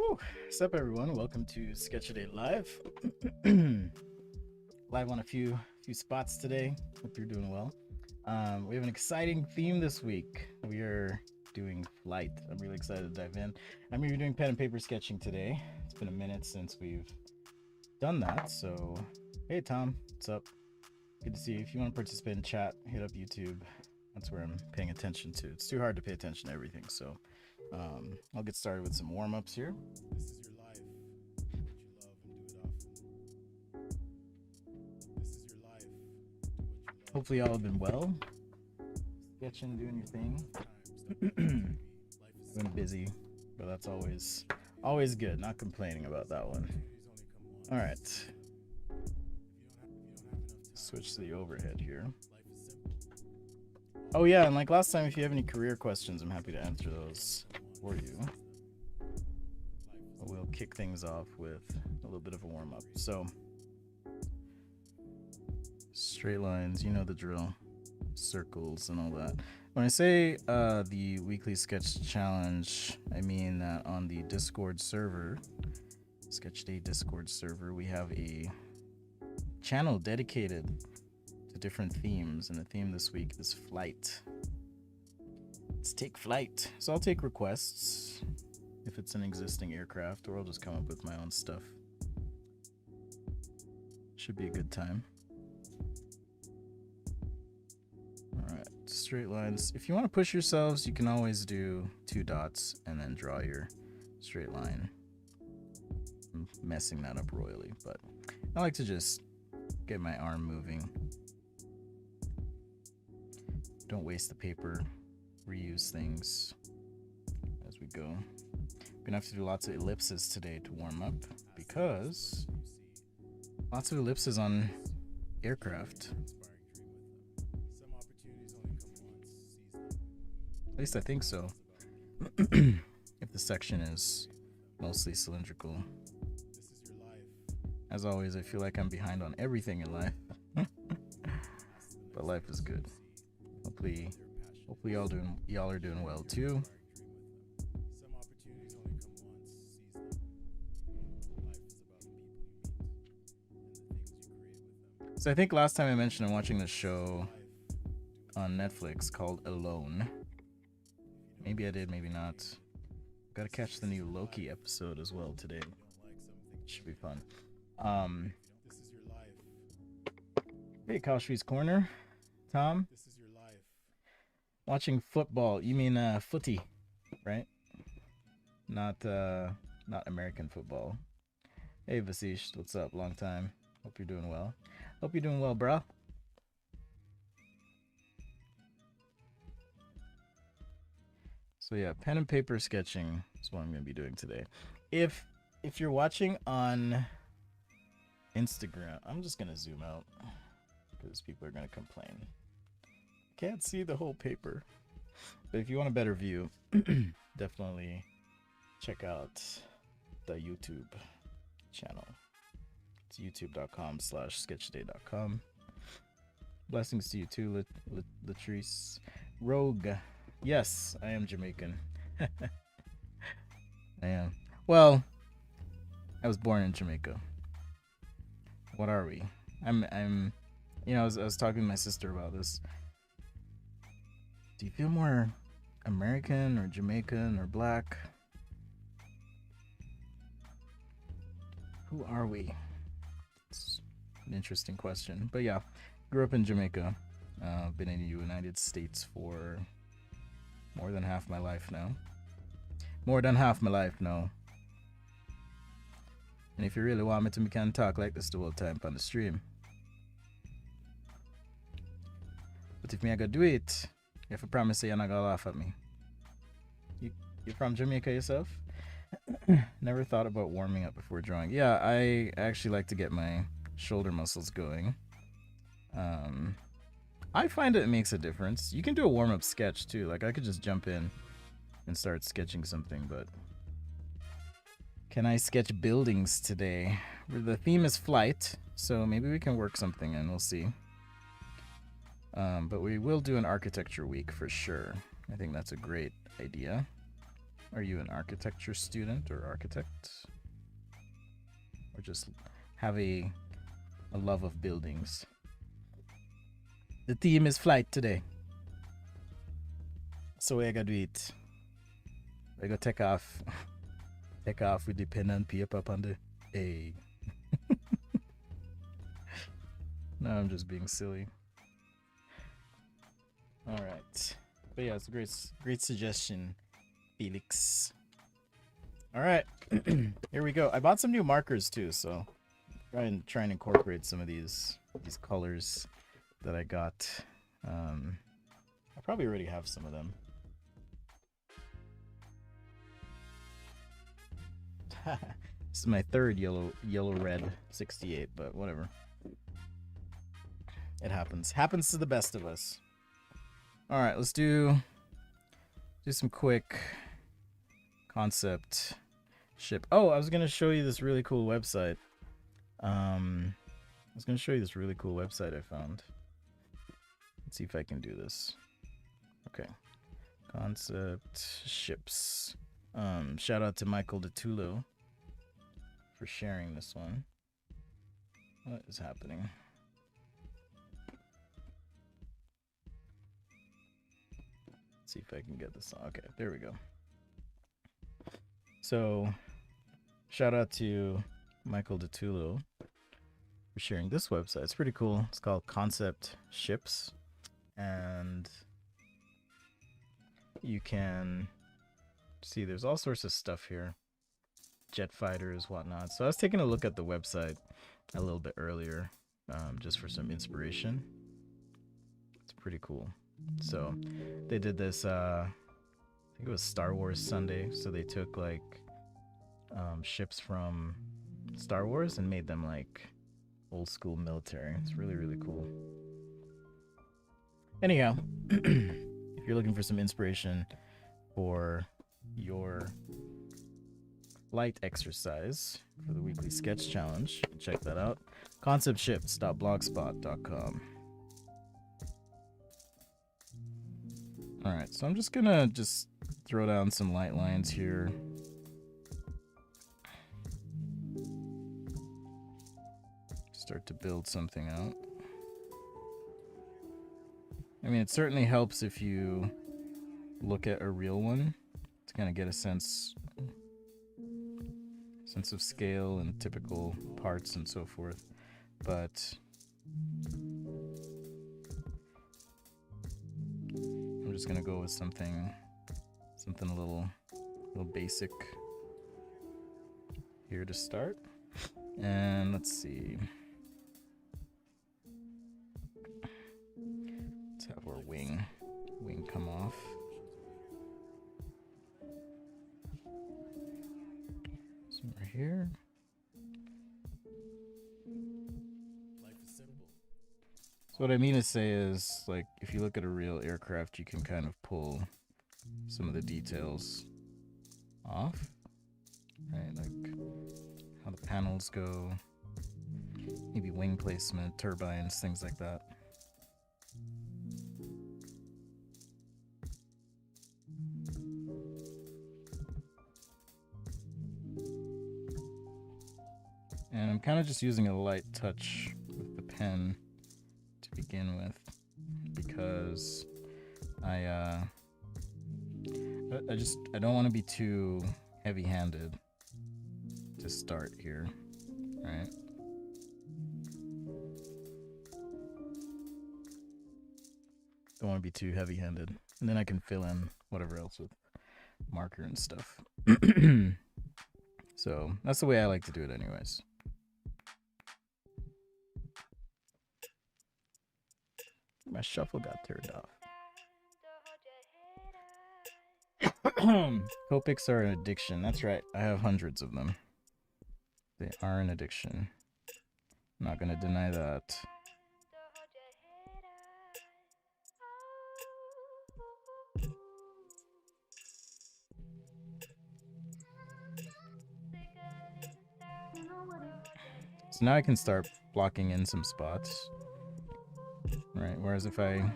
What's up, everyone? Welcome to Sketch a Day Live. Live on a few spots today. Hope you're doing well. We have an exciting theme this week. We are doing flight. I'm really excited to dive in. I'm going to be doing pen and paper sketching today. It's been a minute since we've done that. So, hey, Tom, what's up? Good to see you. If you want to participate in chat, hit up YouTube. That's where I'm paying attention to. It's too hard to pay attention to everything. So, I'll get started with some warm ups here. This is your life. Do what you love and do it often. This is your life. Do what you love. Hopefully, y'all have been well. Sketching, doing your thing. Been busy, but that's always good. Not complaining about that one. All right. Switch to the overhead here. Oh yeah, and like last time, if you have any career questions, I'm happy to answer those for you. We'll kick things off with a little bit of a warm-up. So, straight lines, you know the drill. Circles and all that. When I say the weekly sketch challenge, I mean that on the Discord server, Sketch Day Discord server, we have a channel dedicated to different themes, and the theme this week is flight. Let's take flight. So I'll take requests if it's an existing aircraft, or I'll just come up with my own stuff. Should be a good time. Alright, straight lines. If you want to push yourselves, you can always do 2 dots and then draw your straight line. I'm messing that up royally, but I like to just get my arm moving. Don't waste the paper, reuse things as we go. Gonna have to do lots of ellipses today to warm up because lots of ellipses on aircraft. At least I think so. If the section is mostly cylindrical. As always, I feel like I'm behind on everything in life. But life is good. Hopefully y'all are doing well too. So I think last time I mentioned I'm watching this show on Netflix called Alone. Maybe I did, maybe not. Gotta catch the new Loki episode as well today. Should be fun. Hey, Kaushvi's Corner. Tom? Watching football. You mean footy, right? Not American football. Hey, Vasish. What's up? Long time. Hope you're doing well. Hope you're doing well, bro. So yeah, pen and paper sketching is what I'm going to be doing today. If you're watching on Instagram, I'm just going to zoom out because people are going to complain. Can't see the whole paper. But if you want a better view, definitely check out the YouTube channel. It's youtube.com/sketchday.com. Blessings to you too, Latrice. Rogue. Yes, I am Jamaican. I am. Well, I was born in Jamaica. What are we? I'm you know, I was talking to my sister about this. Do you feel more American or Jamaican or black? Who are we? It's an interesting question. But yeah, grew up in Jamaica. Been in the United States for more than half my life now. More than half my life now. And if you really want me to, we can talk like this the whole time on the stream. But if me I gotta do it, you have to promise you're not gonna laugh at me. You're from Jamaica yourself? Never thought about warming up before drawing. Yeah, I actually like to get my shoulder muscles going. I find it makes a difference. You can do a warm-up sketch too. Like I could just jump in and start sketching something, but can I sketch buildings today? The theme is flight, so maybe we can work something in. We'll see. But we will do an architecture week for sure. I think that's a great idea. Are you an architecture student or architect? Or just have a love of buildings? The theme is flight today. So we gotta do it. We gotta take off. Take off with the pen and paper on the A. No, I'm just being silly. Alright. But yeah, it's a great suggestion, Felix. Alright. Here we go. I bought some new markers too, so try and incorporate some of these colors that I got. I probably already have some of them. This is my third yellow red 68, but whatever. It happens. Happens to the best of us. All right, let's do some quick concept ship. Oh, I was gonna show you this really cool website. I found. Let's see if I can do this. Okay, concept ships. Shout out to Michael DeTulo for sharing this one. What is happening? Let's see if I can get this on. Okay, there we go. So, shout out to Michael DeTulo for sharing this website. It's pretty cool. It's called Concept Ships, and you can see there's all sorts of stuff here, jet fighters, whatnot. So I was taking a look at the website a little bit earlier, just for some inspiration. It's pretty cool. So they did this, I think it was Star Wars Sunday. So they took like ships from Star Wars and made them like old school military. It's really, really cool. Anyhow, if you're looking for some inspiration for your light exercise for the weekly sketch challenge, check that out. conceptships.blogspot.com. Alright, so I'm just gonna throw down some light lines here. Start to build something out. I mean, it certainly helps if you look at a real one to kind of get a sense of scale and typical parts and so forth. But I'm just gonna go with something a little basic here to start. And let's see. Let's have our wing come off. Somewhere here. Life is simple. So what I mean to say is, like, if you look at a real aircraft, you can kind of pull some of the details off, right? Like how the panels go, maybe wing placement, turbines, things like that. And I'm kind of just using a light touch with the pen to begin with, because I don't want to be too heavy-handed to start here, right? Don't want to be too heavy-handed, and then I can fill in whatever else with marker and stuff. So that's the way I like to do it anyways. My shuffle got turned off. Copics are an addiction. That's right. I have hundreds of them. They are an addiction. I'm not going to deny that. So now I can start blocking in some spots. Right, whereas if I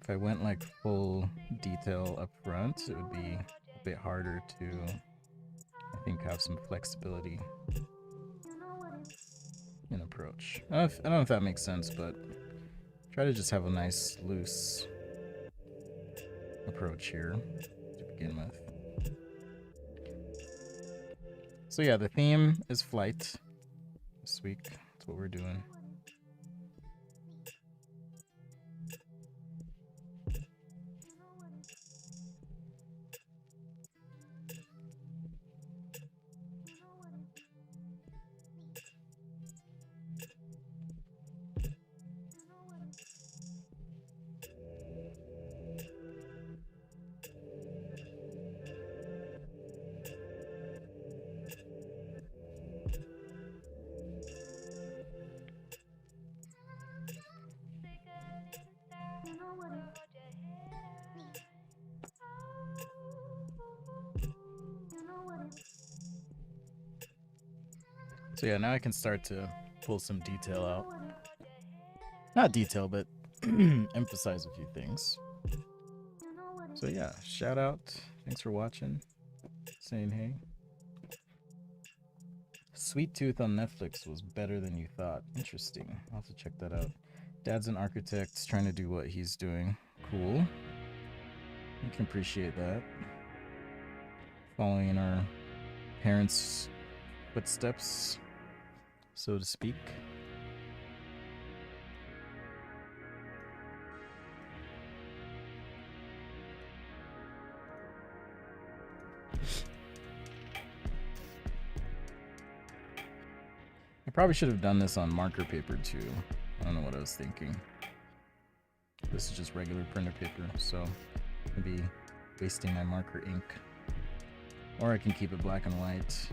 If I went like full detail up front, it would be a bit harder to, I think, have some flexibility in approach. I don't know if that makes sense, but try to just have a nice, loose approach here to begin with. So yeah, the theme is flight this week. That's what we're doing. So yeah, now I can start to pull some detail out. Not detail, but emphasize a few things. So yeah, shout out. Thanks for watching. Saying hey. Sweet Tooth on Netflix was better than you thought. Interesting. I'll have to check that out. Dad's an architect, trying to do what he's doing. Cool. I can appreciate that. Following in our parents' footsteps, so to speak. I probably should have done this on marker paper too. I don't know what I was thinking. This is just regular printer paper, so I'd be wasting my marker ink. Or I can keep it black and white.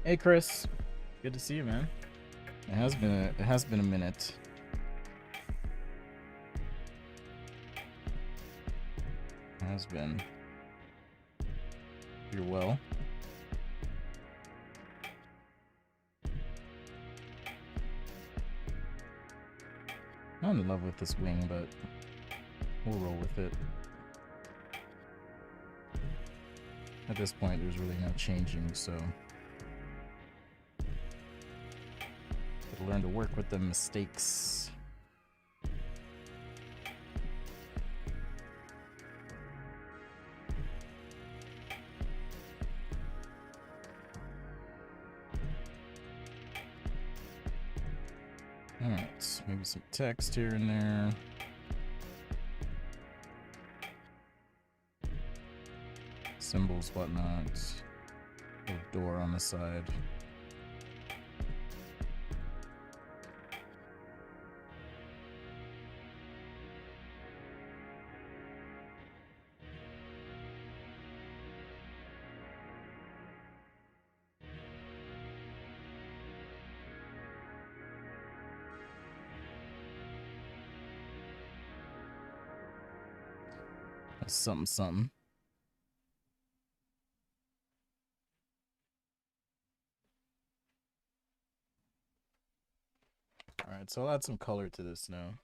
Hey Chris, good to see you, man. It has been a minute. It has been. You're well. I'm in love with this wing, but we'll roll with it. At this point, there's really no changing, so gotta learn to work with the mistakes. Alright, maybe some text here and there. Symbols, whatnot. Little door on the side. Something, something. Alright, so I'll add some color to this now.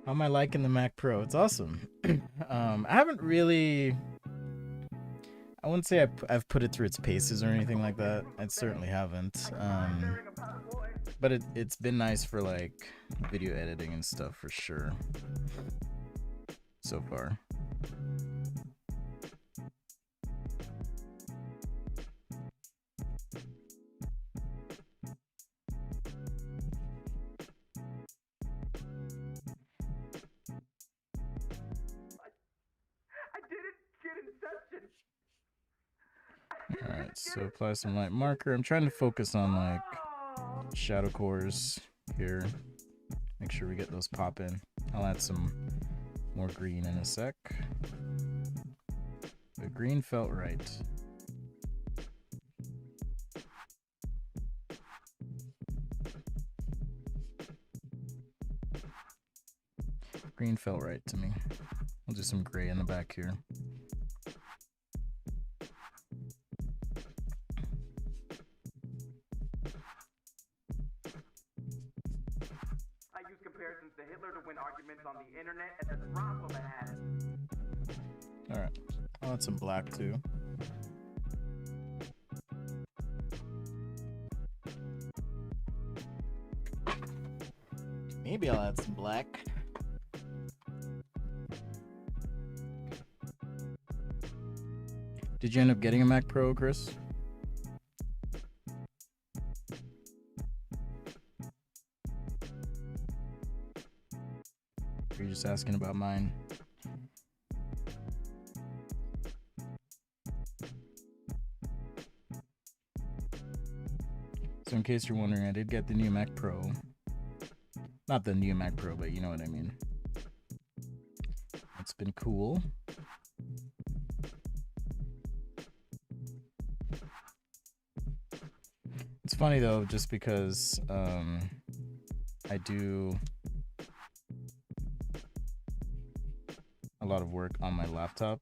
How am I liking the Mac Pro? It's awesome. I haven't really... I wouldn't say I've put it through its paces or anything like that. I certainly haven't. But it's been nice for like video editing and stuff for sure. So far. Alright, so apply some light marker. I'm trying to focus on like shadow cores here. Make sure we get those pop in. I'll add some more green in a sec. The green felt right. Green felt right to me. I'll do some gray in the back here. I use comparisons to Hitler to win arguments on the internet at the drop of a hat. Alright. I'll add some black too. Maybe I'll add some black. Did you end up getting a Mac Pro, Chris? Or are you just asking about mine? So in case you're wondering, I did get the new Mac Pro. Not the new Mac Pro, but you know what I mean. It's been cool. It's funny though, just because I do a lot of work on my laptop,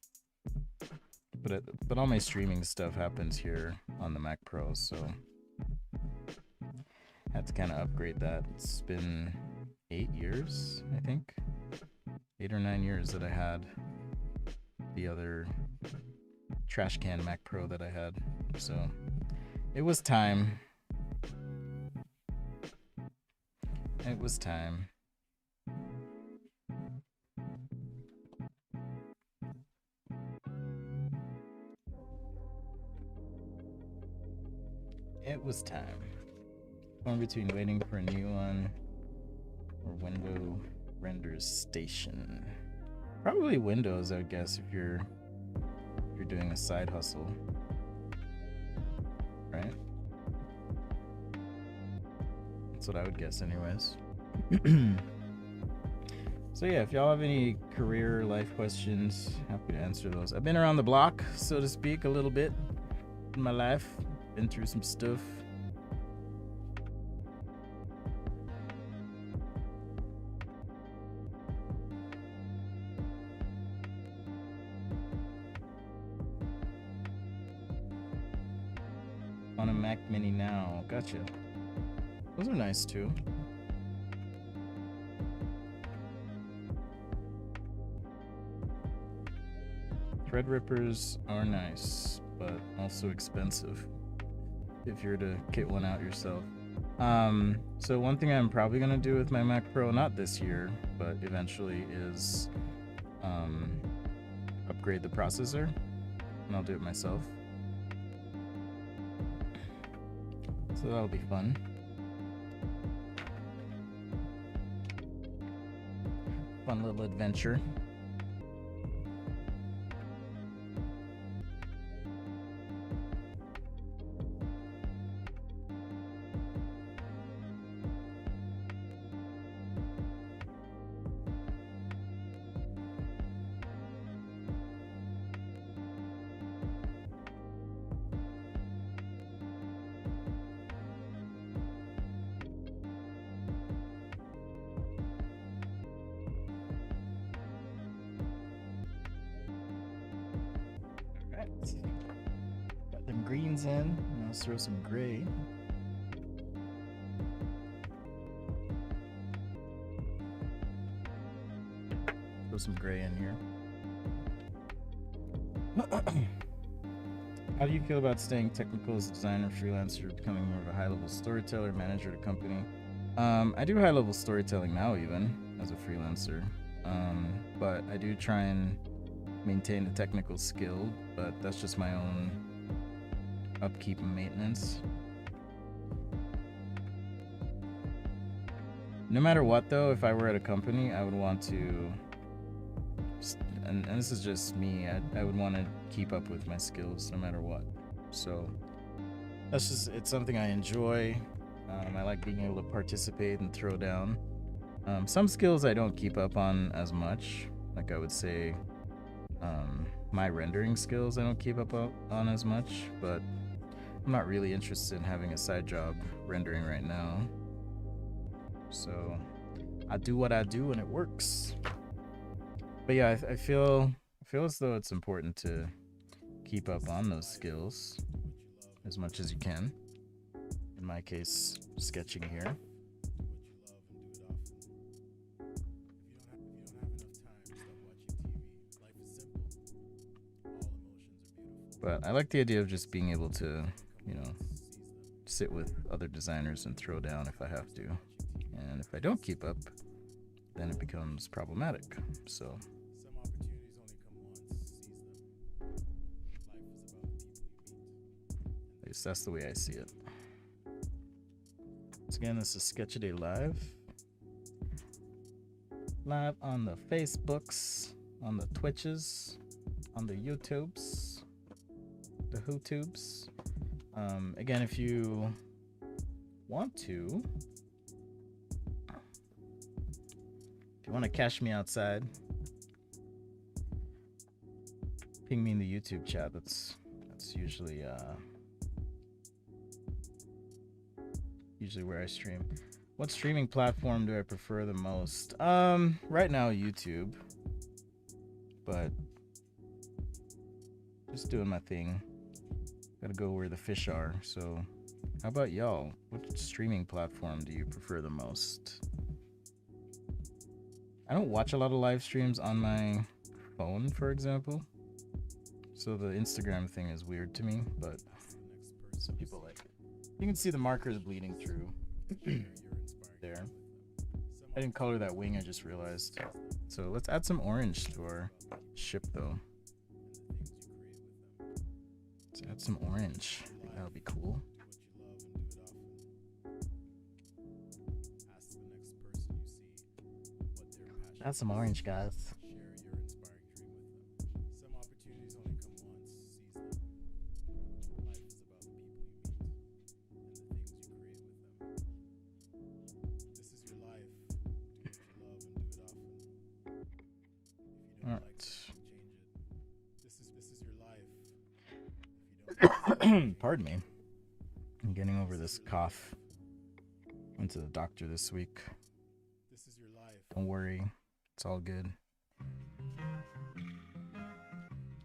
but all my streaming stuff happens here on the Mac Pro, so I had to kind of upgrade that. It's been 8 years, I think, 8 or 9 years that I had the other trash can Mac Pro that I had, so it was time. It was time. It was time. Torn between waiting for a new one or window renders station. Probably Windows, I would guess, if you're doing a side hustle, right? That's what I would guess, anyways. So yeah, if y'all have any career life questions, happy to answer those. I've been around the block, so to speak, a little bit in my life. Been through some stuff. On a Mac Mini now. Gotcha. Those are nice too. Threadrippers are nice, but also expensive if you're to kit one out yourself. So one thing I'm probably gonna do with my Mac Pro, not this year, but eventually, is upgrade the processor, and I'll do it myself. So that'll be fun. Fun little adventure. Got them greens in. Now let's throw some gray. Throw some gray in here. How do you feel about staying technical as a designer, freelancer, becoming more of a high-level storyteller, manager at a company? I do high-level storytelling now, even as a freelancer, but I do try and maintain the technical skill, but that's just my own upkeep and maintenance. No matter what though, if I were at a company, I would want to, and this is just me, I would want to keep up with my skills no matter what. So that's just, it's something I enjoy. I like being able to participate and throw down. Some skills I don't keep up on as much, like I would say my rendering skills I don't keep up on as much, but I'm not really interested in having a side job rendering right now. So I do what I do and it works. But yeah, I feel as though it's important to keep up on those skills as much as you can. In my case, sketching here. But I like the idea of just being able to, you know, sit with other designers and throw down if I have to. And if I don't keep up, then it becomes problematic. So at least that's the way I see it. Once again, this is Sketchaday Live. Live on the Facebooks, on the Twitches, on the YouTubes, the Hootubes. Again, if you want to, catch me outside, ping me in the YouTube chat. That's usually where I stream. What streaming platform do I prefer the most? Right now YouTube, but just doing my thing. Gotta go where the fish are. So how about y'all? What streaming platform do you prefer the most? I don't watch a lot of live streams on my phone, for example. So the Instagram thing is weird to me, but some people like it. You can see the markers bleeding through there. I didn't color that wing, I just realized. So let's add some orange to our ship though. Let's add some orange. I think that'll be cool. Add some orange, guys. Pardon me. I'm getting over this cough. Went to the doctor this week. Don't worry. It's all good.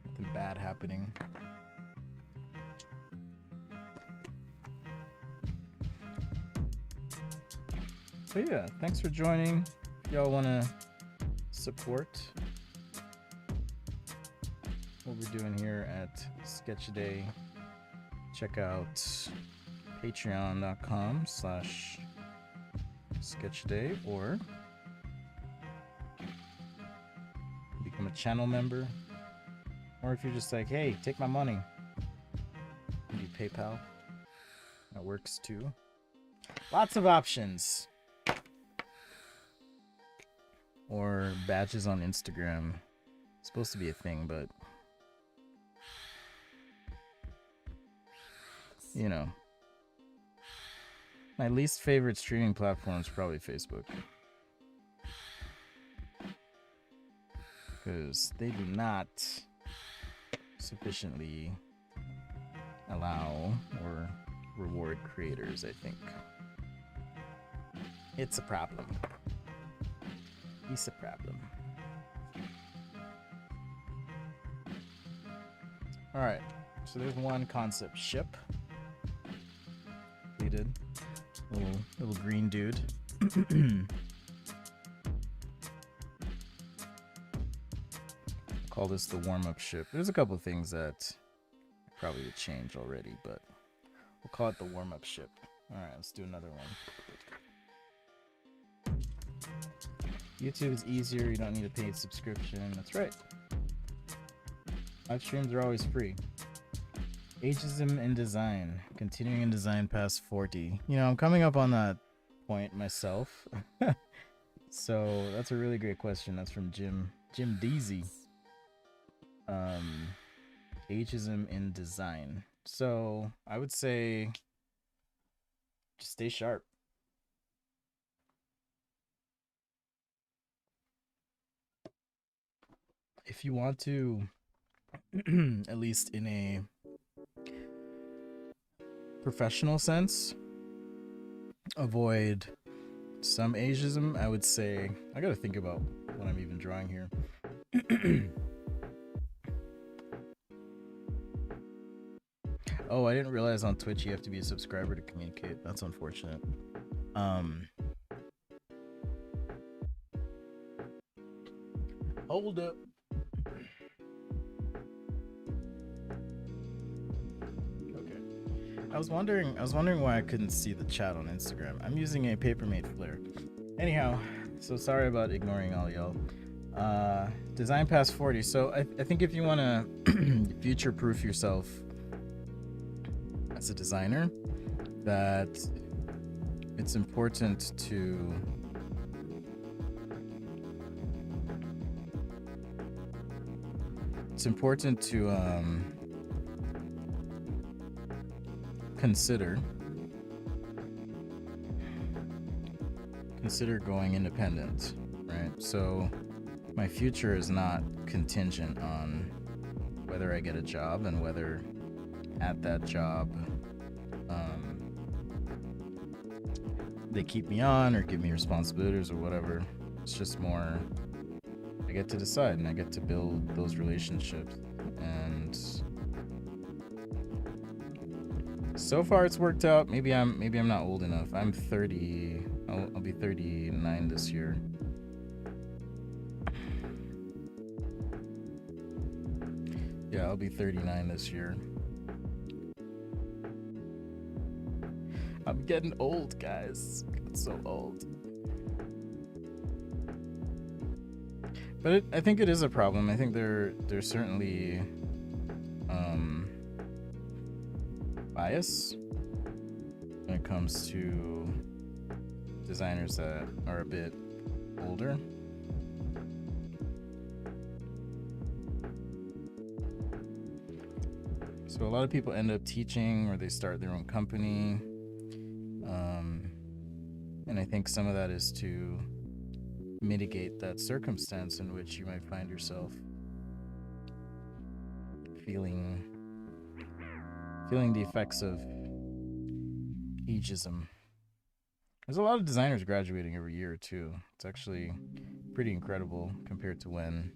Nothing bad happening. So yeah, thanks for joining. If y'all want to support what we're doing here at Sketchaday, check out patreon.com/sketchaday or become a channel member. Or if you're just like, hey, take my money, you do PayPal. That works too. Lots of options. Or badges on Instagram. It's supposed to be a thing, but you know, my least favorite streaming platform is probably Facebook, because they do not sufficiently allow or reward creators, I think. It's a problem. It's a problem. Alright, so there's one concept ship. Completed. Little green dude. Call this the warm-up ship. There's a couple things that probably would change already, but we'll call it the warm-up ship. Alright, let's do another one. YouTube is easier, you don't need a paid subscription. That's right. Live streams are always free. Ageism in design. Continuing in design past 40. You know, I'm coming up on that point myself. So that's a really great question. That's from Jim Deasy. Ageism in design. So I would say just stay sharp. If you want to, at least in a professional sense, avoid some ageism, I would say, I gotta think about what I'm even drawing here. Oh, I didn't realize on Twitch you have to be a subscriber to communicate. That's unfortunate. Hold up. Okay. I was wondering why I couldn't see the chat on Instagram. I'm using a Papermate Flare. Anyhow, so sorry about ignoring all y'all. Design past 40. So I think if you want to future-proof yourself as a designer, that it's important to consider going independent, right? So my future is not contingent on whether I get a job and whether at that job they keep me on or give me responsibilities or whatever. It's just more I get to decide and I get to build those relationships, and so far it's worked out. Maybe I'm not old enough. I'm 30. I'll be 39 this year. Yeah, I'll be 39 this year. I'm getting old, guys. I'm so old. But I think it is a problem. I think there's certainly bias when it comes to designers that are a bit older. So a lot of people end up teaching or they start their own company. And I think some of that is to mitigate that circumstance in which you might find yourself feeling the effects of ageism. There's a lot of designers graduating every year too. It's actually pretty incredible compared to when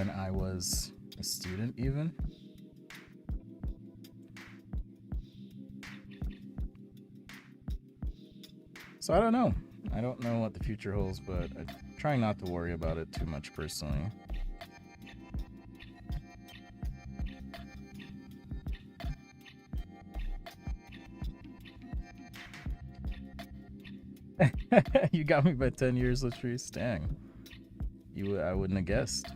I was a student even. So I don't know. I don't know what the future holds, but I'm trying not to worry about it too much personally. You got me by 10 years, Latrice. Dang. I wouldn't have guessed.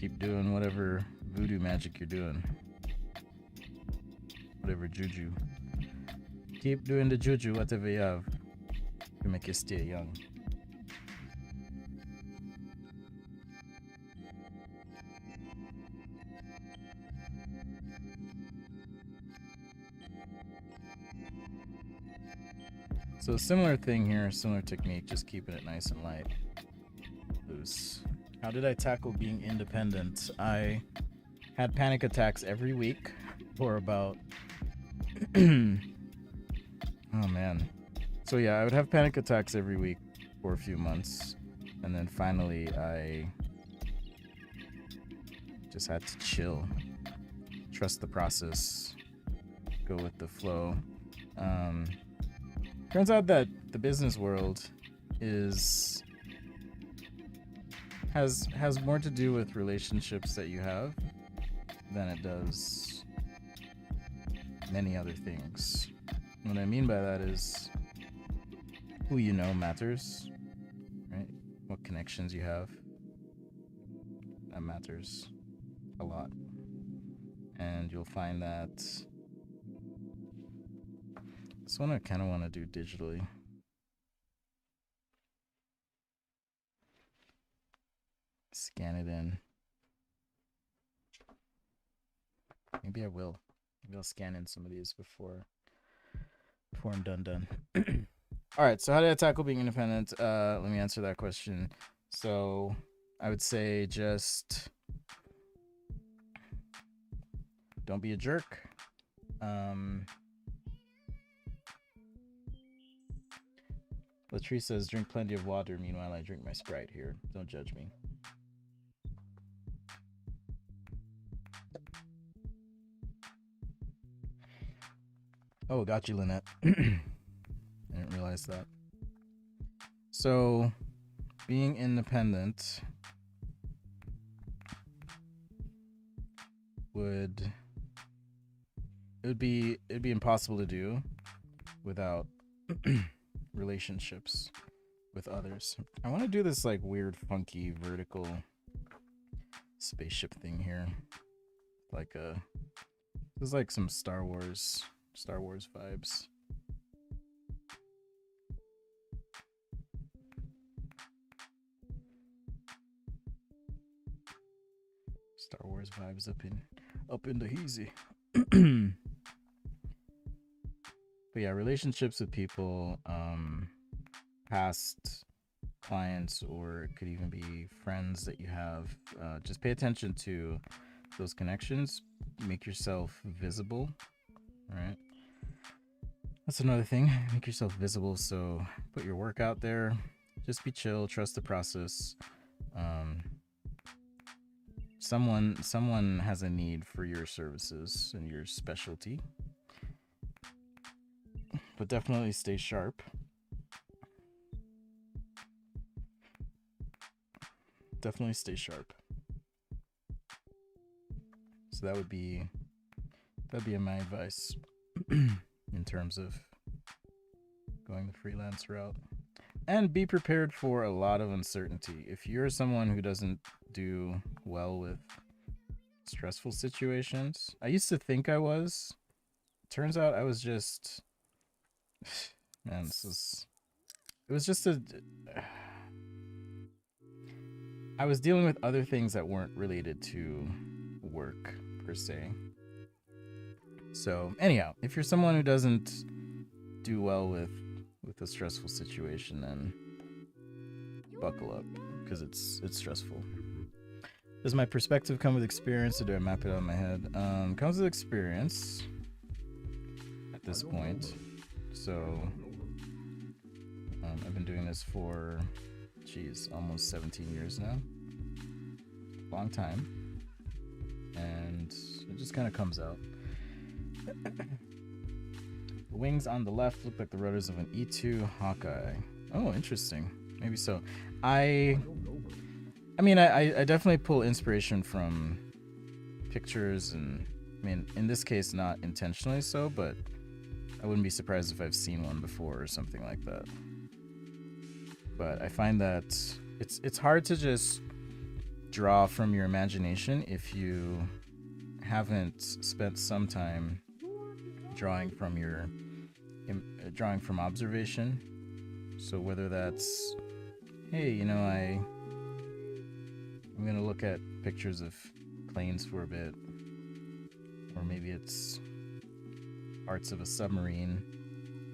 Keep doing whatever voodoo magic you're doing. Whatever juju. Keep doing the juju, whatever you have, to make you stay young. So similar thing here, similar technique, just keeping it nice and light. Loose. How did I tackle being independent? I had panic attacks every week for about oh man. So yeah, I would have panic attacks every week for a few months, and then finally I just had to chill, trust the process, go with the flow. Turns out that the business world has more to do with relationships that you have than it does many other things. What I mean by that is who you know matters, right? What connections you have, that matters a lot. And you'll find that this one I kind of want to do digitally. Scan it in. Maybe I will. Maybe I'll scan in some of these before I'm done. All right, so how did I tackle being independent? Let me answer that question. So I would say just don't be a jerk. Latrice says, drink plenty of water. Meanwhile, I drink my Sprite here. Don't judge me. Oh, got you, Lynette. I didn't realize that. So, being independent it'd be impossible to do without relationships with others. I want to do this like weird, funky, vertical spaceship thing here. Like this is like some Star Wars vibes. Star Wars vibes up in the heezy. But yeah, relationships with people, past clients, or it could even be friends that you have. Just pay attention to those connections. Make yourself visible, right? That's another thing. Make yourself visible. So put your work out there. Just be chill. Trust the process. Someone has a need for your services and your specialty. But definitely stay sharp. Definitely stay sharp. So that'd be my advice in terms of going the freelance route. And be prepared for a lot of uncertainty. If you're someone who doesn't do well with stressful situations, I used to think I was. Turns out I was just, man, it was just I was dealing with other things that weren't related to work per se. So anyhow, if you're someone who doesn't do well with a stressful situation, then buckle up, because it's stressful. Does my perspective come with experience, or do I map it out in my head? Comes with experience at this point. So I've been doing this for almost 17 years now. Long time. And it just kind of comes out. The wings on the left look like the rotors of an E2 Hawkeye. Oh, interesting. Maybe so. I mean, I definitely pull inspiration from pictures, and I mean, in this case, not intentionally so, but I wouldn't be surprised if I've seen one before or something like that. But I find that it's hard to just draw from your imagination if you haven't spent some time drawing from observation. So whether that's, hey, you know, I'm gonna look at pictures of planes for a bit, or maybe it's parts of a submarine,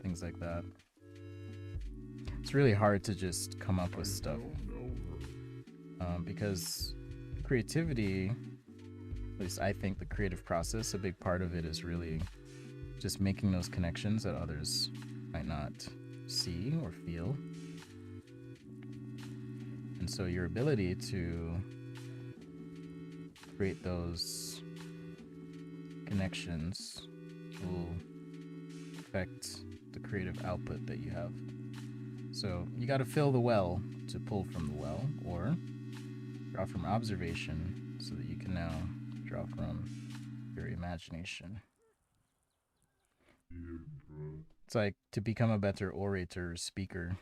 things like that. It's really hard to just come up with stuff, because creativity, at least I think the creative process, a big part of it is really just making those connections that others might not see or feel. And so your ability to create those connections will affect the creative output that you have. So you got to fill the well to pull from the well, or draw from observation so that you can now draw from your imagination. It's like, to become a better orator or speaker,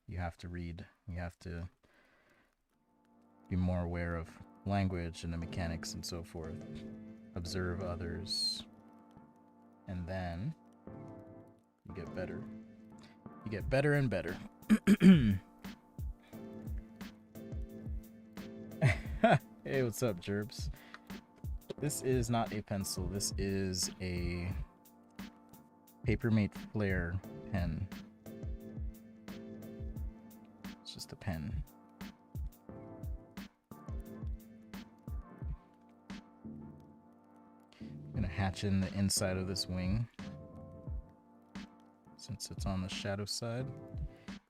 you have to read. You have to be more aware of language and the mechanics and so forth. Observe others. And then you get better. You get better and better. Hey, what's up, Jerbs? This is not a pencil. This is a Papermate Flare pen. It's just a pen. I'm gonna hatch in the inside of this wing, since it's on the shadow side.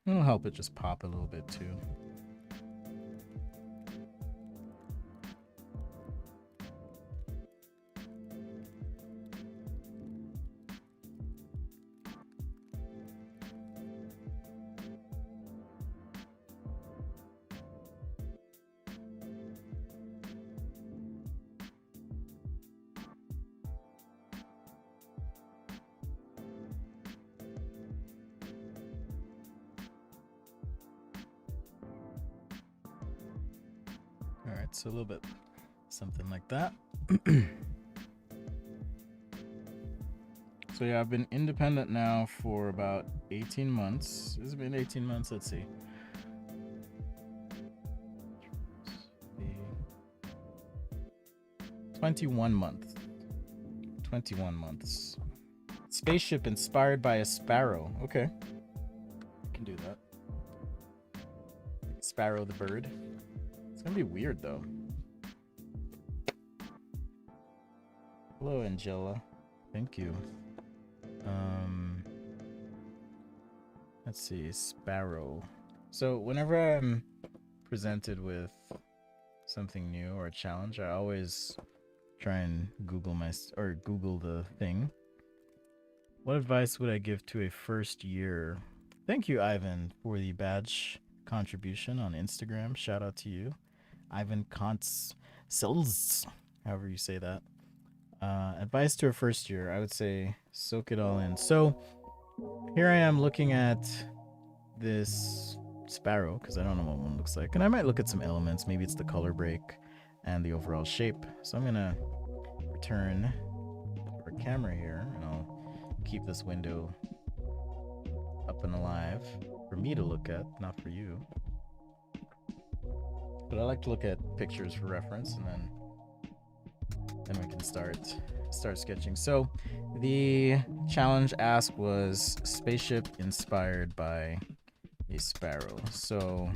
It'll help it just pop a little bit too. Alright, so a little bit something like that. So yeah, I've been independent now for about 18 months. It's been 18 months, let's see. 21 months. 21 months. Spaceship inspired by a sparrow. Okay. I can do that. Sparrow the bird. It's gonna be weird though. Hello, Angela. Thank you. Let's see, sparrow. So whenever I'm presented with something new or a challenge, I always try and Google the thing. What advice would I give to a first year? Thank you, Ivan, for the badge contribution on Instagram. Shout out to you, Ivan Sells, however you say that. Advice to a first year, I would say soak it all in. So here I am looking at this sparrow because I don't know what one looks like, and I might look at some elements. Maybe it's the color break and the overall shape. So I'm gonna return our camera here, and I'll keep this window up and alive for me to look at, not for you. But I like to look at pictures for reference, and then we can start sketching. So the challenge ask was spaceship inspired by a sparrow. So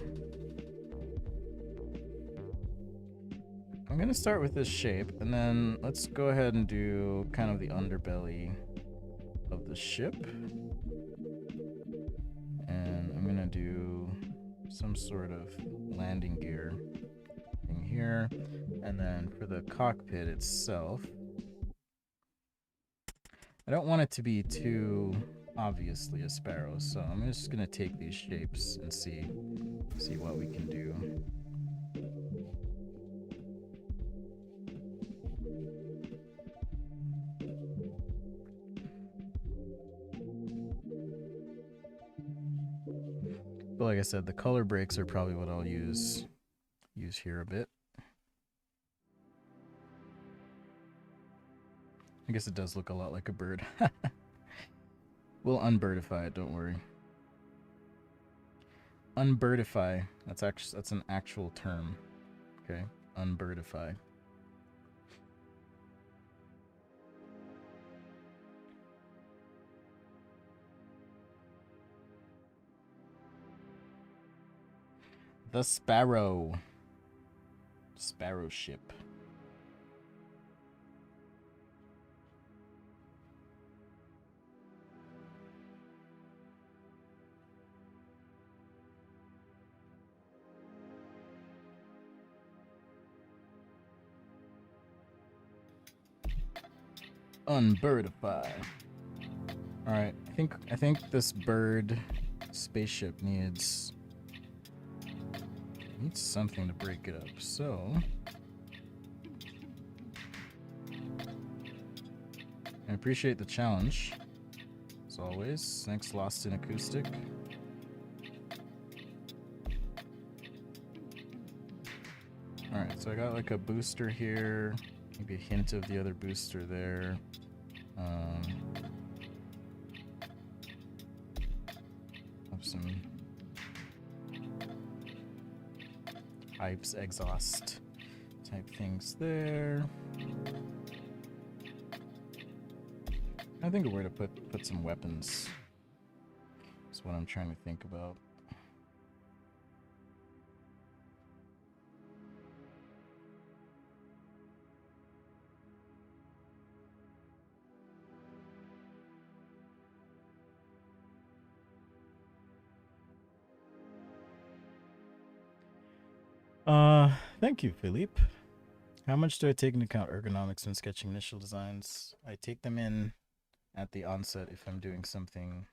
I'm gonna start with this shape, and then let's go ahead and do kind of the underbelly of the ship. And I'm gonna do some sort of landing gear thing here. And then for the cockpit itself, I don't want it to be too obviously a sparrow, so I'm just gonna take these shapes and see what we can do. But like I said, the color breaks are probably what I'll use here a bit. I guess it does look a lot like a bird. We'll unbirdify it, don't worry. Unbirdify. That's an actual term. Okay? Unbirdify. The Sparrow. Sparrow ship. Unbirdify. All right, I think this bird spaceship needs something to break it up. So I appreciate the challenge as always. Thanks, Lost in Acoustic. All right, so I got like a booster here, maybe a hint of the other booster there. Have some pipes, exhaust type things there. I think of where to put some weapons. That's what I'm trying to think about. Thank you, Philippe. How much do I take into account ergonomics when sketching initial designs? I take them in at the onset if I'm doing something.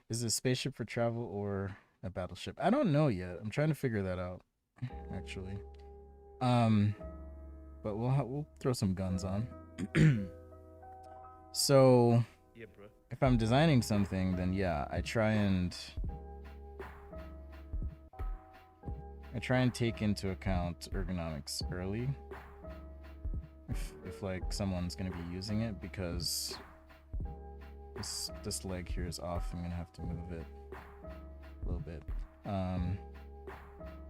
Is it a spaceship for travel or a battleship? I don't know yet. I'm trying to figure that out, actually. But we'll throw some guns on. So, Yeah, bro. if I'm designing something, then yeah, I try and take into account ergonomics early. If like someone's gonna be using it, because this leg here is off, I'm gonna have to move it a little bit.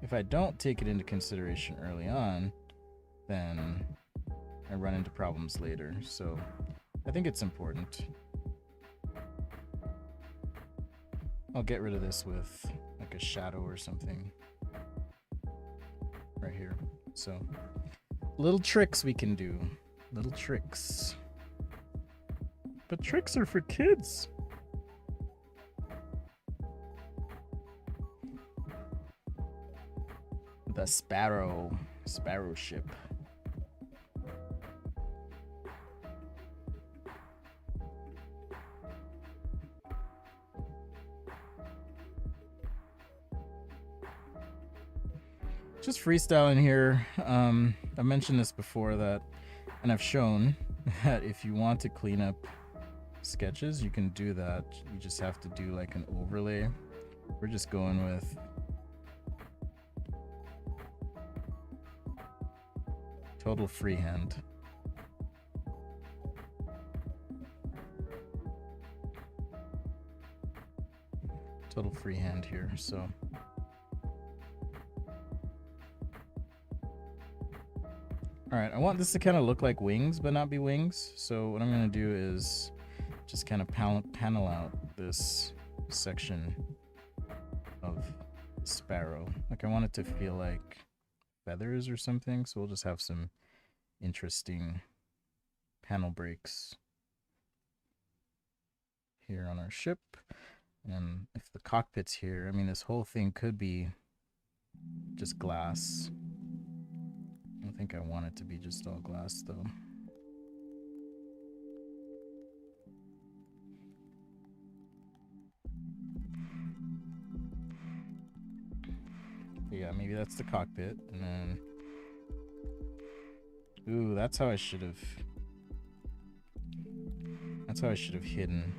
If I don't take it into consideration early on, then I run into problems later. So I think it's important. I'll get rid of this with like a shadow or something right here. So little tricks we can do. Little tricks. But tricks are for kids. The sparrow ship. Just freestyling here. I mentioned this before that, and I've shown that if you want to clean up sketches, you can do that. You just have to do like an overlay. We're just going with total freehand. Total freehand here, so. Alright, I want this to kind of look like wings, but not be wings. So what I'm going to do is just kind of panel out this section of the sparrow. Like I want it to feel like feathers or something. So we'll just have some interesting panel breaks here on our ship. And if the cockpit's here, I mean, this whole thing could be just glass. I don't think I want it to be just all glass, though. But yeah, maybe that's the cockpit, and then... Ooh, that's how I should have... That's how I should have hidden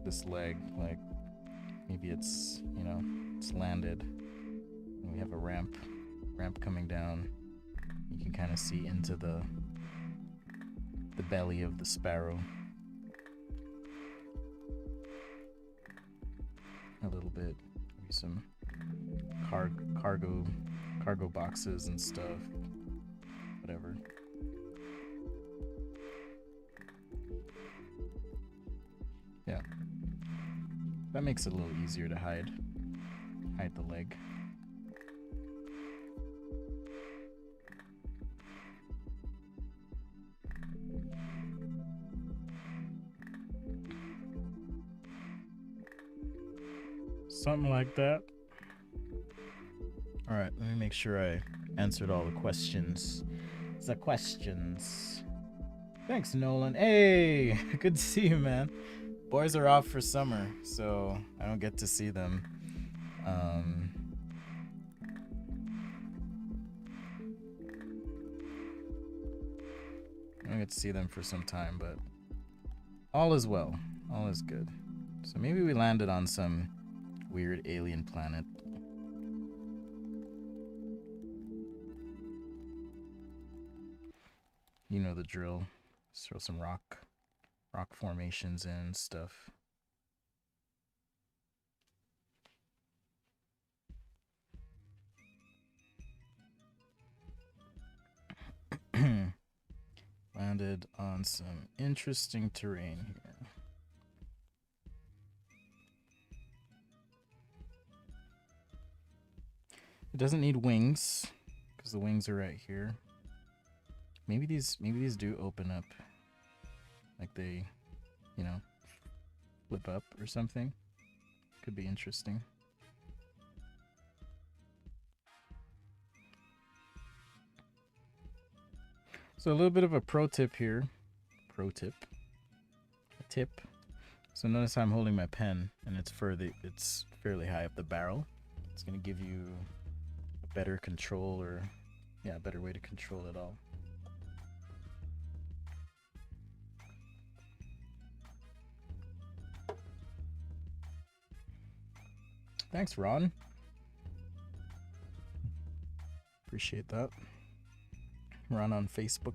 this leg. Like, maybe it's, you know, it's landed, and we have a ramp coming down. You can kind of see into the belly of the sparrow a little bit. Maybe some cargo boxes and stuff. Whatever. Yeah. That makes it a little easier to hide the leg. Something like that. All right, let me make sure I answered all the questions. Thanks, Nolan. Hey, good to see you, man. Boys are off for summer, so I don't get to see them. I don't get to see them for some time, but all is well. All is good. So maybe we landed on some weird alien planet. You know the drill. Just throw some rock formations in and stuff. Landed on some interesting terrain here. It doesn't need wings because the wings are right here. Maybe these do open up, like they, you know, flip up or something. Could be interesting. So a little bit of a pro tip here. Pro tip. A tip. So notice how I'm holding my pen and it's fairly high up the barrel. It's gonna give you a better control, or a better way to control it all. Thanks, Ron. Appreciate that. Ron on Facebook.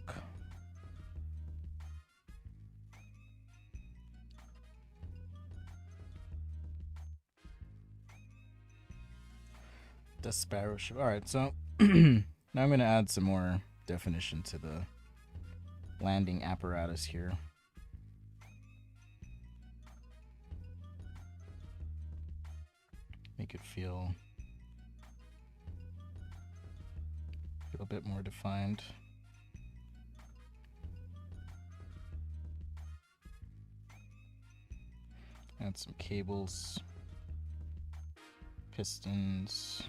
The sparrow ship. Alright, so now I'm going to add some more definition to the landing apparatus here. Make it feel a bit more defined. Add some cables, pistons,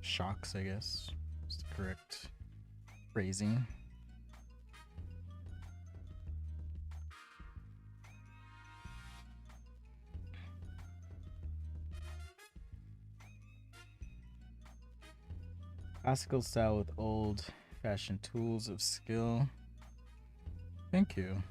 shocks, I guess is the correct phrasing. Classical style with old-fashioned tools of skill. Thank you.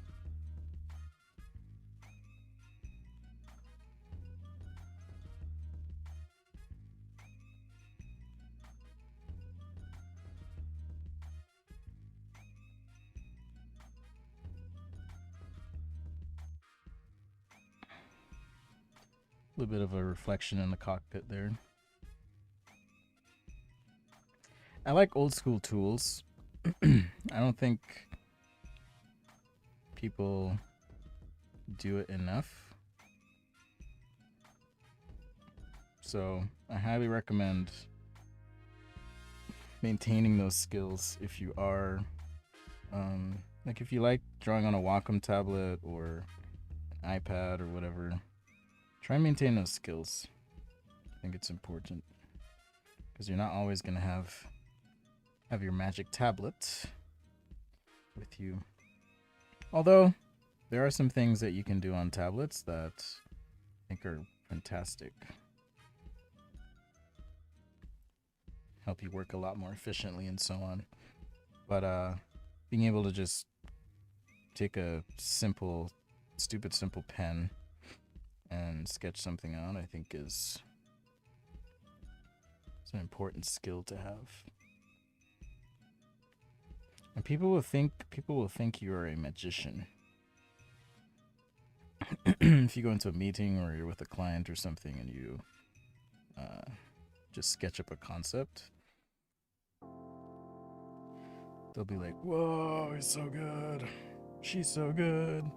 A little bit of a reflection in the cockpit there. I like old school tools. I don't think people do it enough. So I highly recommend maintaining those skills if you are, like if you like drawing on a Wacom tablet or an iPad or whatever, try and maintain those skills. I think it's important because you're not always going to have your magic tablet with you. Although there are some things that you can do on tablets that I think are fantastic. Help you work a lot more efficiently and so on. But being able to just take a stupid simple pen and sketch something out, I think it's an important skill to have. And people will think you are a magician. If you go into a meeting or you're with a client or something and you just sketch up a concept, they'll be like, "Whoa, he's so good. She's so good.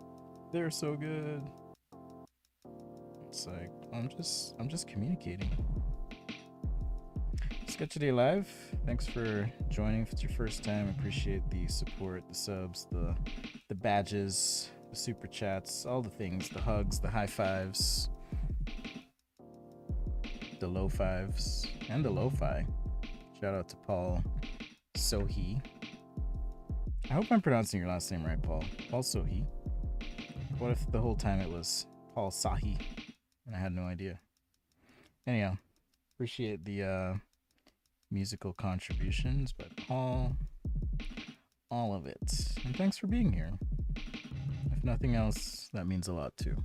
They're so good." It's like, I'm just communicating. Sketchaday Live, thanks for joining. If it's your first time, appreciate the support, the subs, the badges, the super chats, all the things, the hugs, the high fives, the low fives, and the lo-fi. Shout out to Paul Sohi. I hope I'm pronouncing your last name right, Paul. Paul Sohi. What if the whole time it was Paul Sahi and I had no idea? Anyhow, appreciate the musical contributions by Paul, all of it, and thanks for being here. If nothing else, that means a lot too.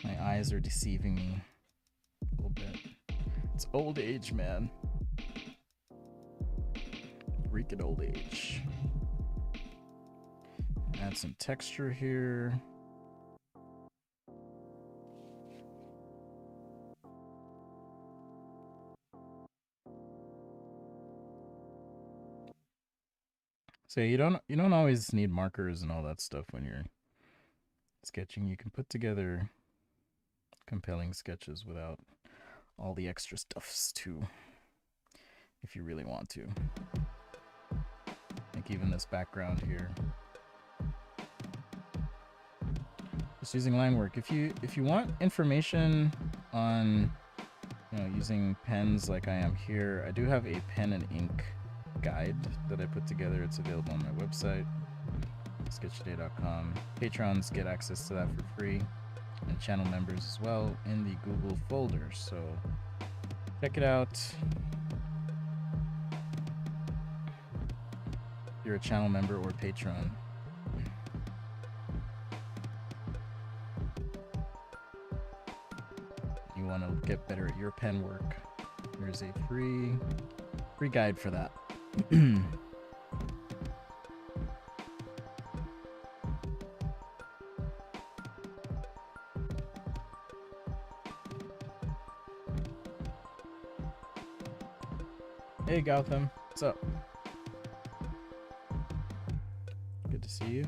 My eyes are deceiving me a little bit. It's old age, man. Freaking old age. Add some texture here. So you don't always need markers and all that stuff when you're sketching. You can put together compelling sketches without all the extra stuffs too, if you really want to. Like even this background here. Just using line work. If you want information on using pens like I am here, I do have a pen and ink guide that I put together. It's available on my website, sketchday.com. Patrons get access to that for free, and channel members as well in the Google folder. So check it out. If you're a channel member or patron. You want to get better at your pen work, here's a free guide for that. Hey Gotham, what's up? Good to see you.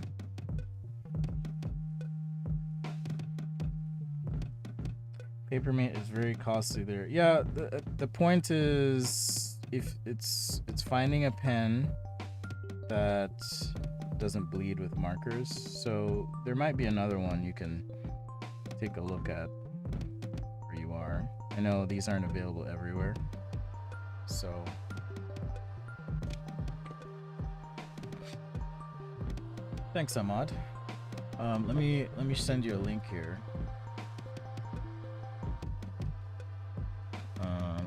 Papermate is very costly there. Yeah, the point is, if it's finding a pen that doesn't bleed with markers. So there might be another one you can take a look at where you are. I know these aren't available everywhere, so thanks, Ahmad. Let me send you a link here.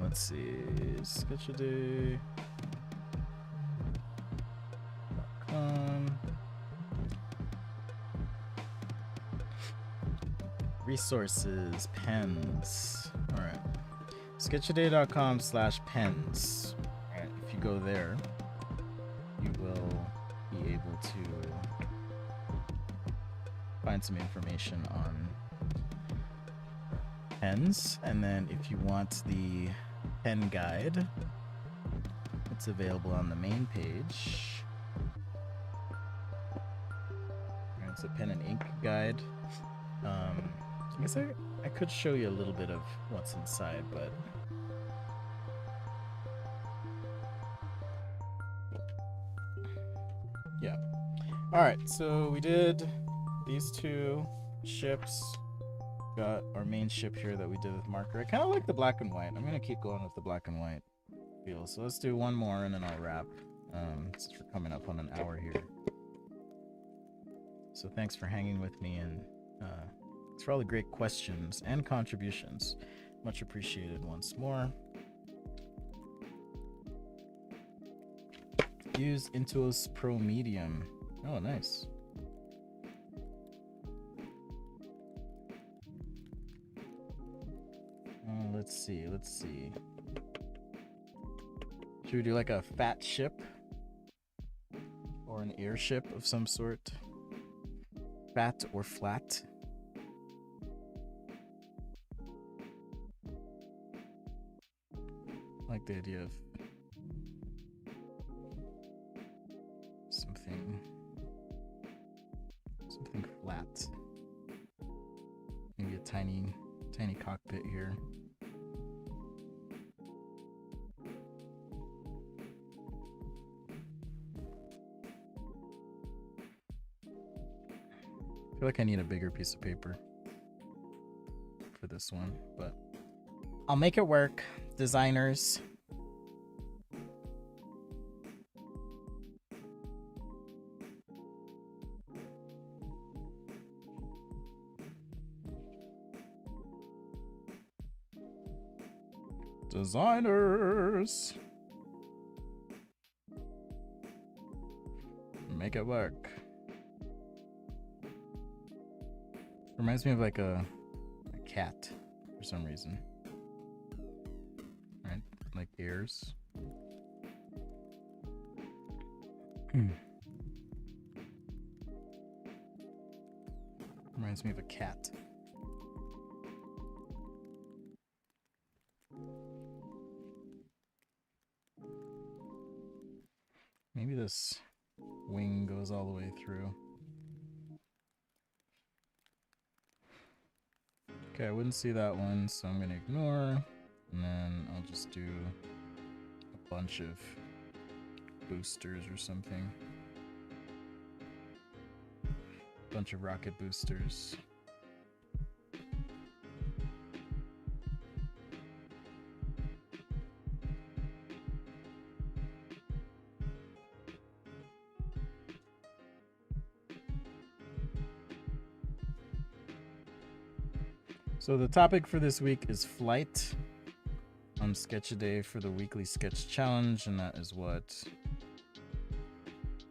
Let's see, sketchaday.com. Resources, pens. All right, sketchaday.com/pens. All right, if you go there, you will be able to find some information on pens, and then if you want the pen guide, it's available on the main page. And it's a pen and ink guide. I guess I could show you a little bit of what's inside, but yeah. All right, so we did these two ships. Got our main ship here that we did with marker. I kind of like the black and white. I'm gonna keep going with the black and white feel. So let's do one more and then I'll wrap. Since we're coming up on an hour here. So thanks for hanging with me, and thanks for all the great questions and contributions. Much appreciated once more. Use Intuos Pro Medium. Oh, nice. Let's see. Should we do like a fat ship? Or an airship of some sort? Fat or flat? I like the idea of something flat. Maybe a tiny cockpit here. I feel like I need a bigger piece of paper for this one, but I'll make it work, designers. Designers! Make it work. Reminds me of like a cat for some reason. Right? Like ears. Reminds me of a cat. Maybe this wing goes all the way through. Okay, I wouldn't see that one, so I'm gonna ignore, and then I'll just do a bunch of boosters or something. Bunch of rocket boosters. So the topic for this week is flight on Sketch-A-Day for the weekly sketch challenge, and that is what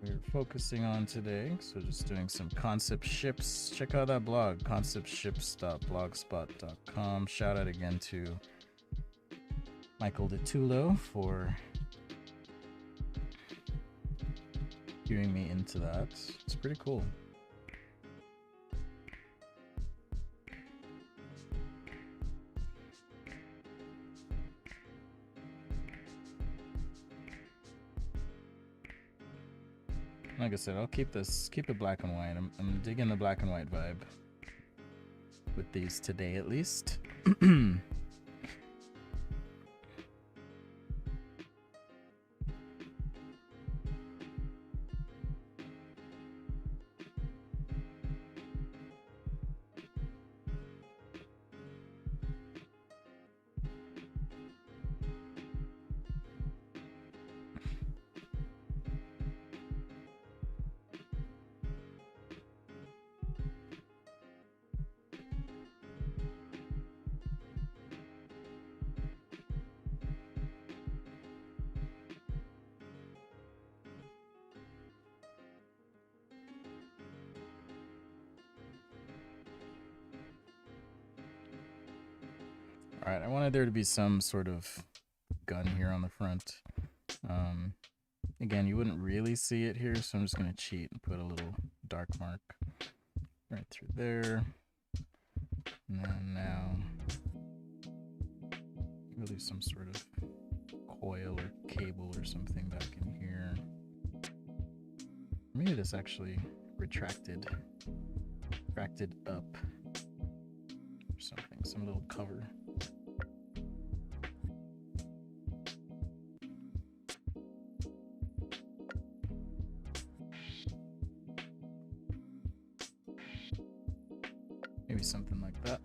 we're focusing on today. So just doing some concept ships. Check out that blog, conceptships.blogspot.com. Shout out again to Michael DeTulo for cueing me into that. It's pretty cool. Like I said, I'll keep it black and white. I'm digging the black and white vibe with these today, at least. Alright, I wanted there to be some sort of gun here on the front. Again, you wouldn't really see it here, so I'm just going to cheat and put a little dark mark right through there. And then now we'll do some sort of coil or cable or something back in here. Maybe this actually retracted up or something, some little cover. Maybe something like that.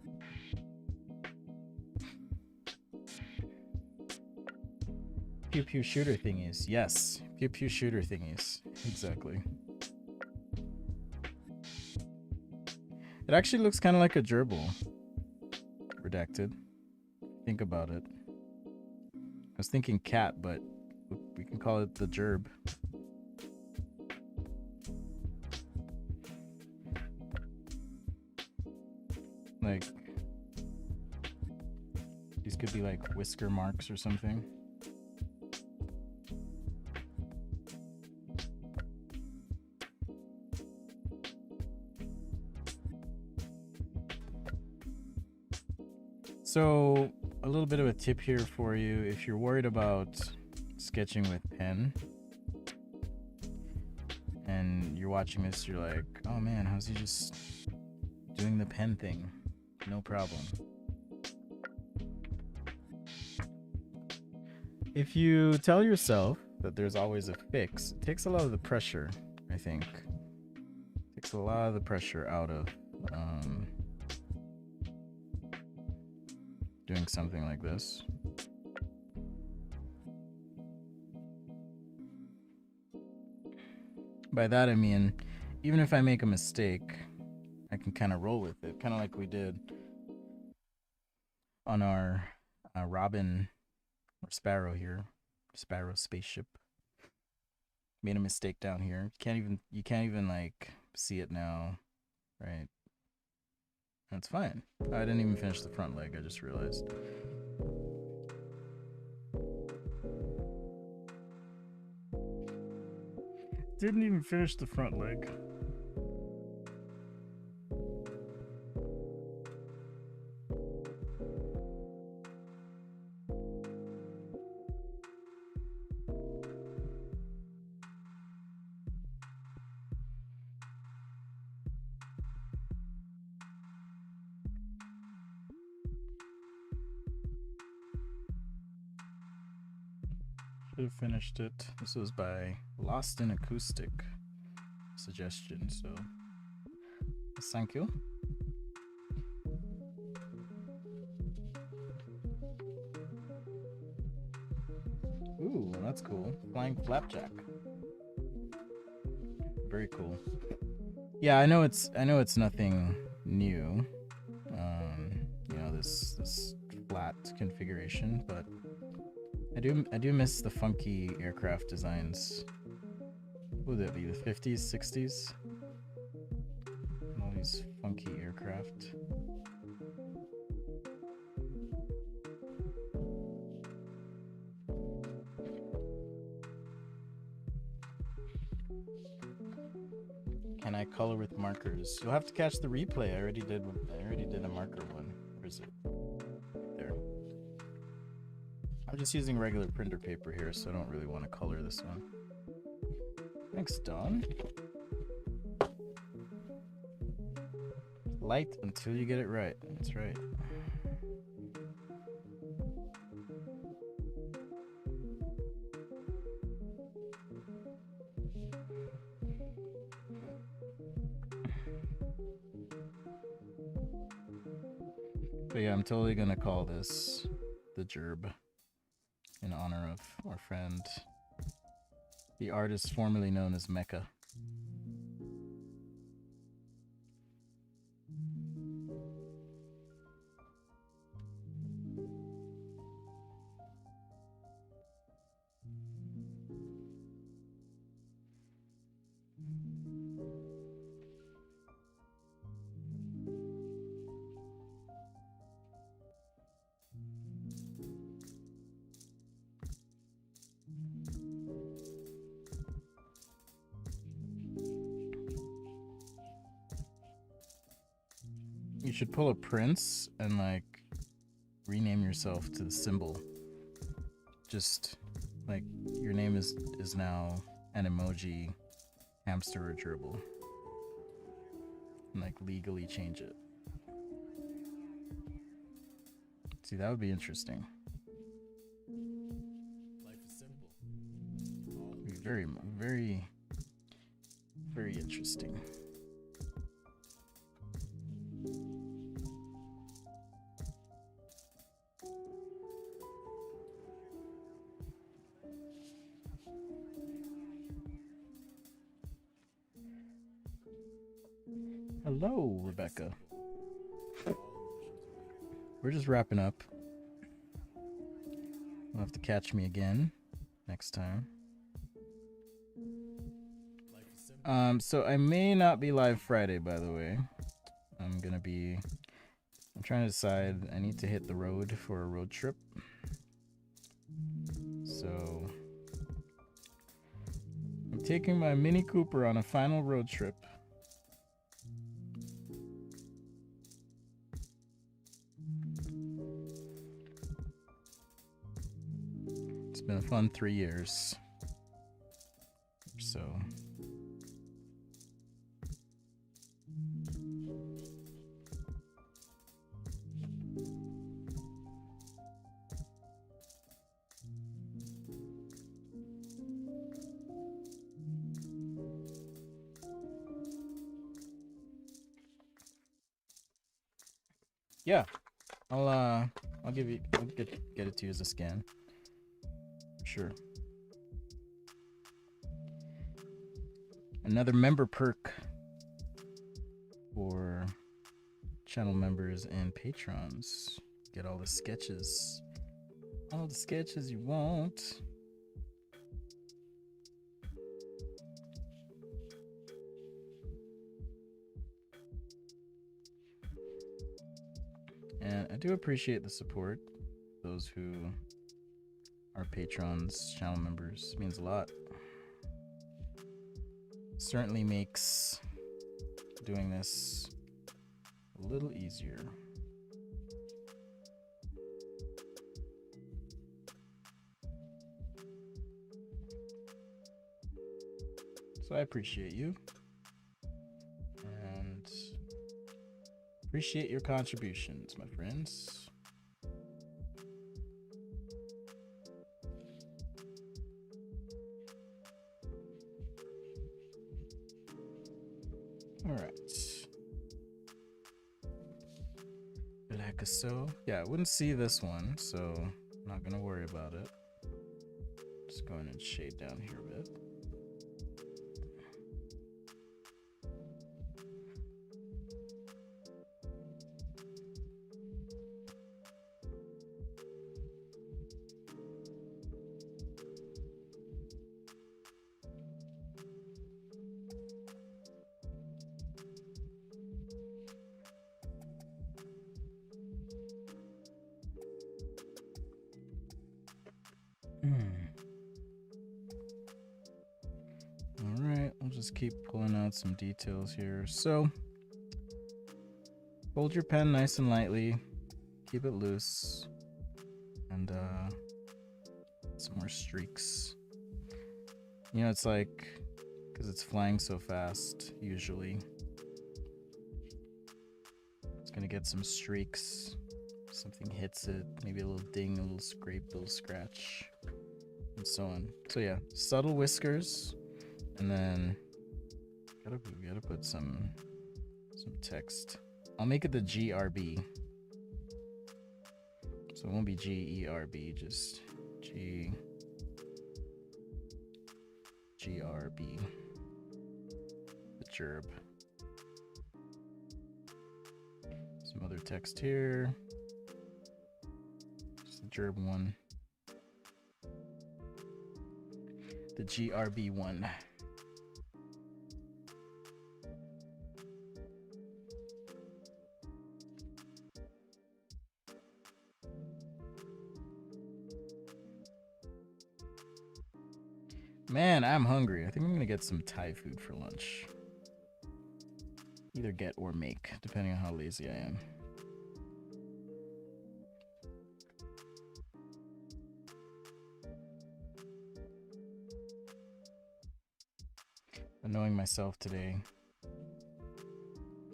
Pew pew shooter thingies. Yes, pew pew shooter thingies. Exactly. It actually looks kind of like a gerbil. Redacted. Think about it. I was thinking cat, but we can call it the gerb. Like, these could be like whisker marks or something. So, a little bit of a tip here for you. If you're worried about sketching with pen and you're watching this, you're like, oh man, how's he just doing the pen thing? No problem. If you tell yourself that there's always a fix, it takes a lot of the pressure, I think. It takes a lot of the pressure out of doing something like this. By that I mean, even if I make a mistake, I can kind of roll with it, kind of like we did on our Robin or Sparrow here, Sparrow spaceship. Made a mistake down here. You can't even like see it now, right? That's fine. I didn't even finish the front leg. I just realized. Didn't even finish the front leg. Should have finished it. This was by Lost in Acoustic suggestion, so thank you. Ooh, that's cool. Flying flapjack. Very cool. Yeah, I know it's nothing new. configuration, but I do miss the funky aircraft designs. What would that be? The 50s, 60s? And all these funky aircraft. Can I color with markers? You'll have to catch the replay. I already did a marker one. Where is it? There. I'm just using regular printer paper here, so I don't really want to color this one. Thanks, Don. Light until you get it right. That's right. But yeah, I'm totally gonna call this the Gerb in honor of our friend, the artist formerly known as Mecha. You should pull a Prince and like rename yourself to the symbol. Just like your name is now an emoji hamster or gerbil. And like legally change it. See, that would be interesting. Life is simple. Be very, very, very interesting. Hello, Rebecca. We're just wrapping up. You'll have to catch me again next time. So I may not be live Friday, by the way. I'm trying to decide. I need to hit the road for a road trip. So I'm taking my Mini Cooper on a final road trip. It's been a fun 3 years. So yeah, I'll get it to you as a scan. Sure. Another member perk for channel members and patrons. Get all the sketches. All the sketches you want. And I do appreciate the support. Those who are patrons, channel members, means a lot. Certainly makes doing this a little easier. So I appreciate you and appreciate your contributions, my friends. All right. Like so. Yeah, I wouldn't see this one, so I'm not gonna worry about it. Just go in and shade down here a bit. All right, we'll just keep pulling out some details here. So, hold your pen nice and lightly, keep it loose, and some more streaks. You know, it's like, because it's flying so fast, usually, it's gonna get some streaks. Something hits it, maybe a little ding, a little scrape, a little scratch, and so on. So yeah, subtle whiskers, and then we gotta put some text. I'll make it the GRB. So it won't be GERB, just GRB. The gerb. Some other text here. Just the gerb one. The GRB one. Man, I'm hungry. I think I'm gonna get some Thai food for lunch. Either get or make, depending on how lazy I am. But knowing myself today,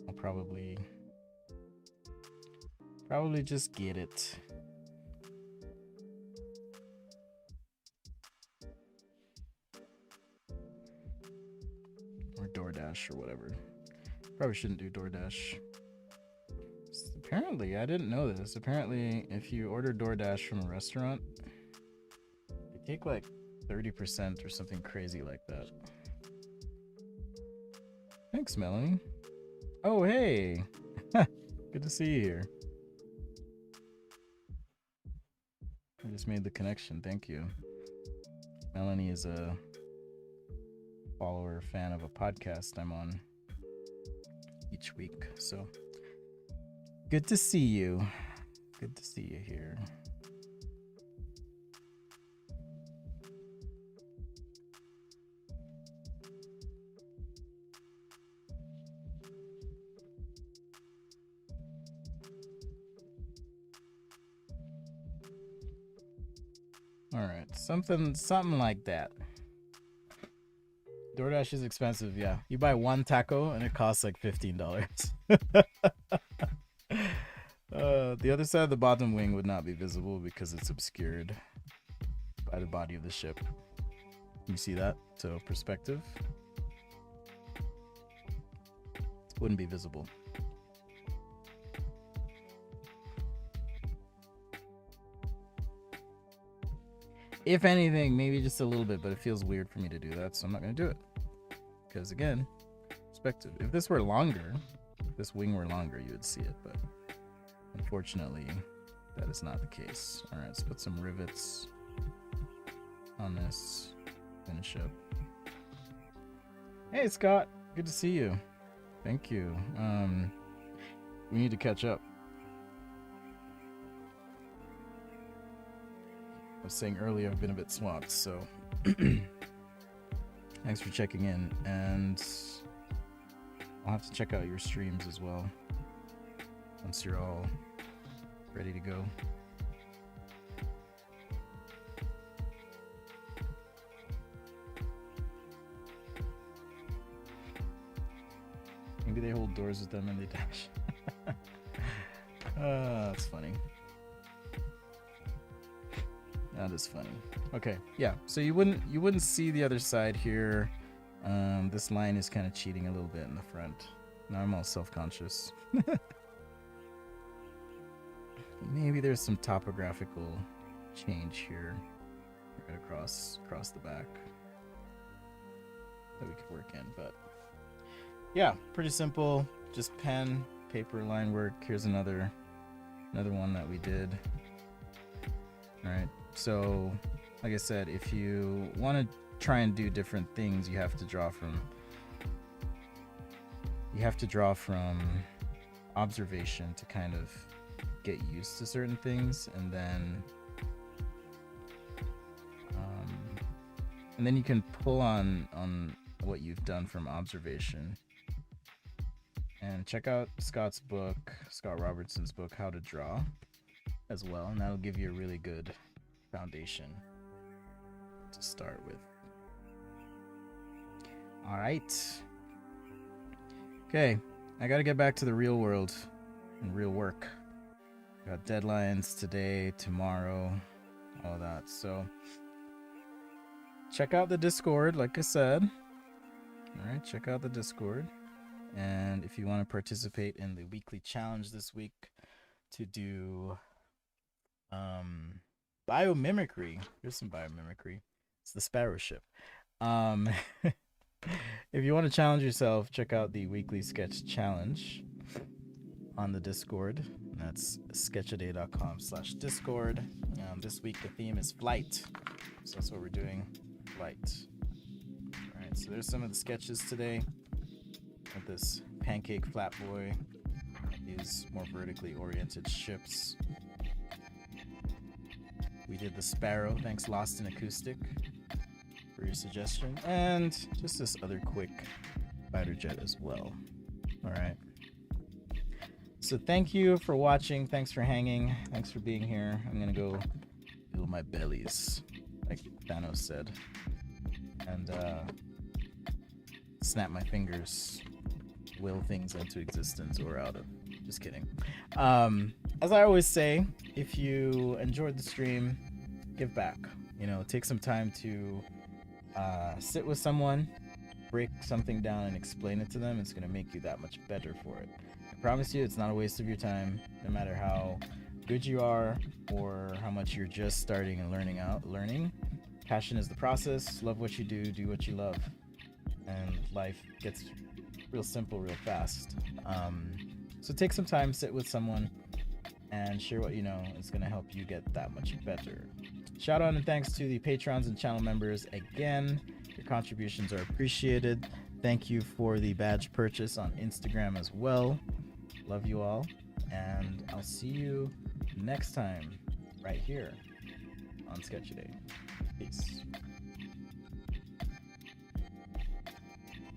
I'll probably just get it. Or DoorDash or whatever. Probably shouldn't do DoorDash. Apparently, I didn't know this. Apparently, if you order DoorDash from a restaurant, they take like 30% or something crazy like that. Thanks, Melanie. Oh, hey. Good to see you here. I just made the connection. Thank you. Melanie is a follower, fan of a podcast I'm on each week. So good to see you. Good to see you here. All right, something like that. DoorDash is expensive, yeah. You buy one taco and it costs like $15. The other side of the bottom wing would not be visible because it's obscured by the body of the ship. You see that? So perspective. It wouldn't be visible. If anything, maybe just a little bit, but it feels weird for me to do that, so I'm not going to do it. Because again, perspective. If this were longer, if this wing were longer, you would see it, but unfortunately, that is not the case. All right, let's put some rivets on this. Finish up. Hey, Scott. Good to see you. Thank you. We need to catch up. I was saying earlier I've been a bit swamped, so thanks for checking in, and I'll have to check out your streams as well once you're all ready to go. Maybe they hold doors with them and they dash. That's funny. That is funny. Okay, yeah. So you wouldn't see the other side here. This line is kind of cheating a little bit in the front. Now I'm all self-conscious. Maybe there's some topographical change here, right across the back that we could work in. But yeah, pretty simple. Just pen, paper, line work. Here's another one that we did. All right. So, like I said, if you want to try and do different things, you have to draw from observation to kind of get used to certain things, and then and then you can pull on what you've done from observation. And check out Scott Robertson's book, How to Draw, as well, and that'll give you a really good foundation to start with. All right. Okay, I gotta get back to the real world and real work. Got deadlines today, tomorrow, all that. So check out the Discord, like I said. All right, check out the Discord. And if you want to participate in the weekly challenge this week to do biomimicry, here's some biomimicry. It's the sparrow ship. If you want to challenge yourself, check out the weekly sketch challenge on the Discord. That's sketchaday.com/Discord. This week the theme is flight, so that's what we're doing, flight. All right, so there's some of the sketches today. With this pancake flatboy, these more vertically oriented ships. We did the sparrow. Thanks, Lost in Acoustic, for your suggestion, and just this other quick fighter jet as well. All right. So thank you for watching. Thanks for hanging. Thanks for being here. I'm gonna go feel my bellies, like Thanos said, and snap my fingers, will things into existence or out of. Just kidding. As I always say, if you enjoyed the stream, give back. You know, take some time to sit with someone, break something down and explain it to them. It's gonna make you that much better for it. I promise you, it's not a waste of your time, no matter how good you are or how much you're just starting and learning. Passion is the process. Love what you do what you love, and life gets real simple real fast. So take some time, sit with someone, and share what you know. It's going to help you get that much better. Shout out and thanks to the patrons and channel members again. Your contributions are appreciated. Thank you for the badge purchase on Instagram as well. Love you all, and I'll see you next time right here on Sketchaday. Peace.